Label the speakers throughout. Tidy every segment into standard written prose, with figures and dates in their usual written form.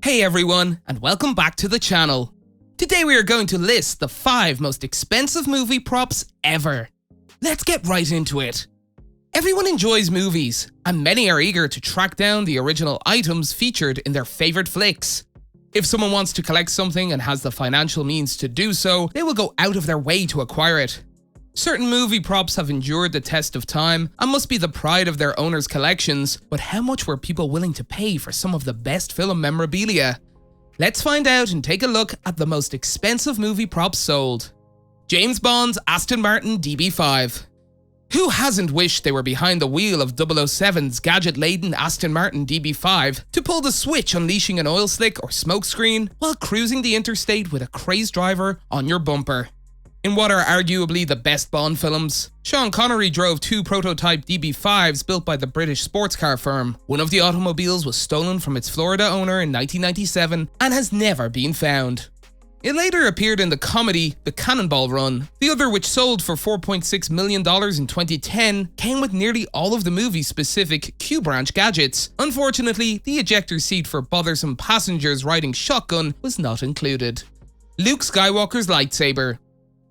Speaker 1: Hey everyone, and welcome back to the channel. Today we are going to list the 5 most expensive movie props ever. Let's get right into it. Everyone enjoys movies, and many are eager to track down the original items featured in their favorite flicks. If someone wants to collect something and has the financial means to do so, they will go out of their way to acquire it. Certain movie props have endured the test of time and must be the pride of their owners' collections, but how much were people willing to pay for some of the best film memorabilia? Let's find out and take a look at the most expensive movie props sold. James Bond's Aston Martin DB5. Who hasn't wished they were behind the wheel of 007's gadget-laden Aston Martin DB5 to pull the switch unleashing an oil slick or smoke screen while cruising the interstate with a crazed driver on your bumper? In what are arguably the best Bond films, Sean Connery drove 2 prototype DB5s built by the British sports car firm. One of the automobiles was stolen from its Florida owner in 1997 and has never been found. It later appeared in the comedy The Cannonball Run. The other, which sold for $4.6 million in 2010, came with nearly all of the movie's specific Q-branch gadgets. Unfortunately, the ejector seat for bothersome passengers riding shotgun was not included. Luke Skywalker's lightsaber.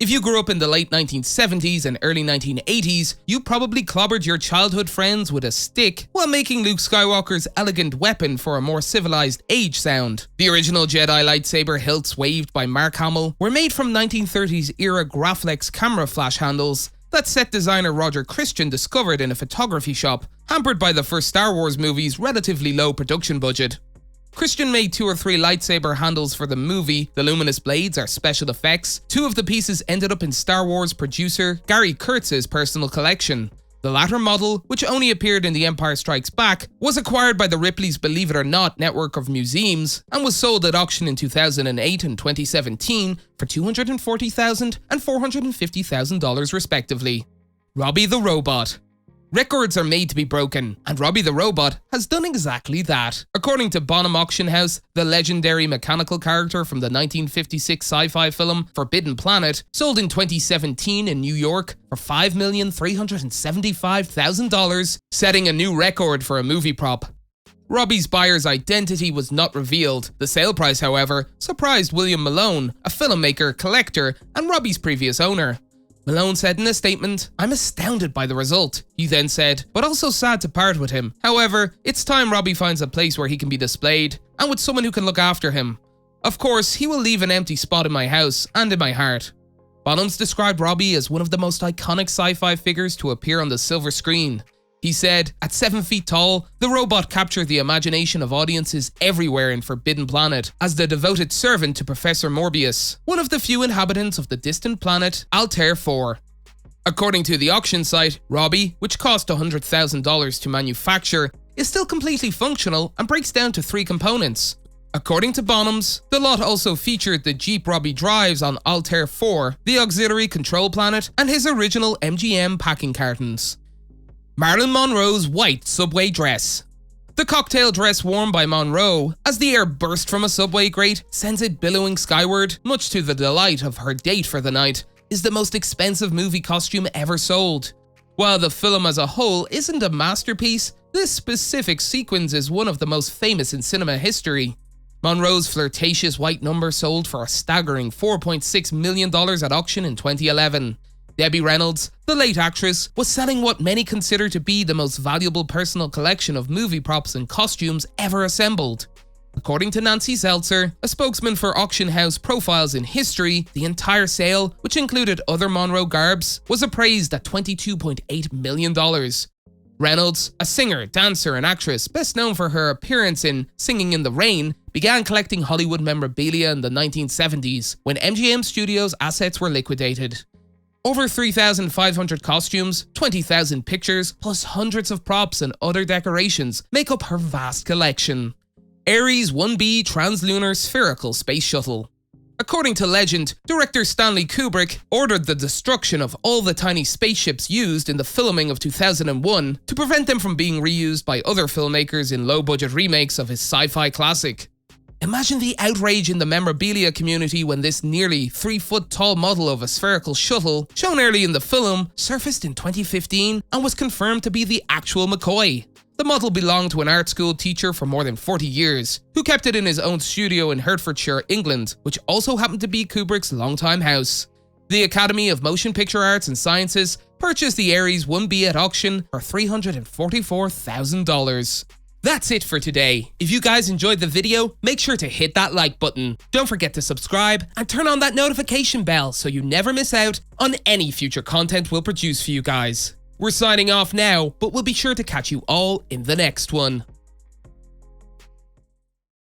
Speaker 1: If you grew up in the late 1970s and early 1980s, you probably clobbered your childhood friends with a stick while making Luke Skywalker's elegant weapon for a more civilized age sound. The original Jedi lightsaber hilts waved by Mark Hamill were made from 1930s era Graflex camera flash handles that set designer Roger Christian discovered in a photography shop, hampered by the first Star Wars movie's relatively low production budget. Christian made 2 or 3 lightsaber handles for the movie. The luminous blades are special effects. 2 of the pieces ended up in Star Wars producer Gary Kurtz's personal collection. The latter model, which only appeared in The Empire Strikes Back, was acquired by the Ripley's Believe It or Not network of museums and was sold at auction in 2008 and 2017 for $240,000 and $450,000 respectively. Robbie the Robot. Records are made to be broken, and Robbie the Robot has done exactly that. According to Bonham Auction House, the legendary mechanical character from the 1956 sci-fi film Forbidden Planet sold in 2017 in New York for $5,375,000, setting a new record for a movie prop. Robbie's buyer's identity was not revealed. The sale price, however, surprised William Malone, a filmmaker, collector, and Robbie's previous owner. Malone said in a statement, "I'm astounded by the result," he then said, but also sad to part with him. However, it's time Robbie finds a place where he can be displayed, and with someone who can look after him. Of course, he will leave an empty spot in my house and in my heart. Bonhams described Robbie as one of the most iconic sci-fi figures to appear on the silver screen. He said, "At 7 feet tall, the robot captured the imagination of audiences everywhere in Forbidden Planet as the devoted servant to Professor Morbius, one of the few inhabitants of the distant planet Altair 4. According to the auction site, Robbie, which cost $100,000 to manufacture, is still completely functional and breaks down to 3 components. According to Bonhams, the lot also featured the Jeep Robbie drives on Altair 4, the auxiliary control planet, and his original MGM packing cartons. Marilyn Monroe's white subway dress. The cocktail dress worn by Monroe, as the air burst from a subway grate, sends it billowing skyward, much to the delight of her date for the night, is the most expensive movie costume ever sold. While the film as a whole isn't a masterpiece, this specific sequence is one of the most famous in cinema history. Monroe's flirtatious white number sold for a staggering $4.6 million at auction in 2011. Debbie Reynolds, the late actress, was selling what many consider to be the most valuable personal collection of movie props and costumes ever assembled. According to Nancy Seltzer, a spokesman for auction house Profiles in History, the entire sale, which included other Monroe garbs, was appraised at $22.8 million. Reynolds, a singer, dancer, and actress best known for her appearance in Singing in the Rain, began collecting Hollywood memorabilia in the 1970s when MGM Studios' assets were liquidated. Over 3,500 costumes, 20,000 pictures, plus hundreds of props and other decorations make up her vast collection. Ares 1B Translunar Spherical Space Shuttle. According to legend, director Stanley Kubrick ordered the destruction of all the tiny spaceships used in the filming of 2001 to prevent them from being reused by other filmmakers in low-budget remakes of his sci-fi classic. Imagine the outrage in the memorabilia community when this nearly 3-foot tall model of a spherical shuttle, shown early in the film, surfaced in 2015 and was confirmed to be the actual McCoy. The model belonged to an art school teacher for more than 40 years, who kept it in his own studio in Hertfordshire, England, which also happened to be Kubrick's longtime house. The Academy of Motion Picture Arts and Sciences purchased the Ares 1B at auction for $344,000. That's it for today. If you guys enjoyed the video, make sure to hit that like button. Don't forget to subscribe and turn on that notification bell so you never miss out on any future content we'll produce for you guys. We're signing off now, but we'll be sure to catch you all in the next one.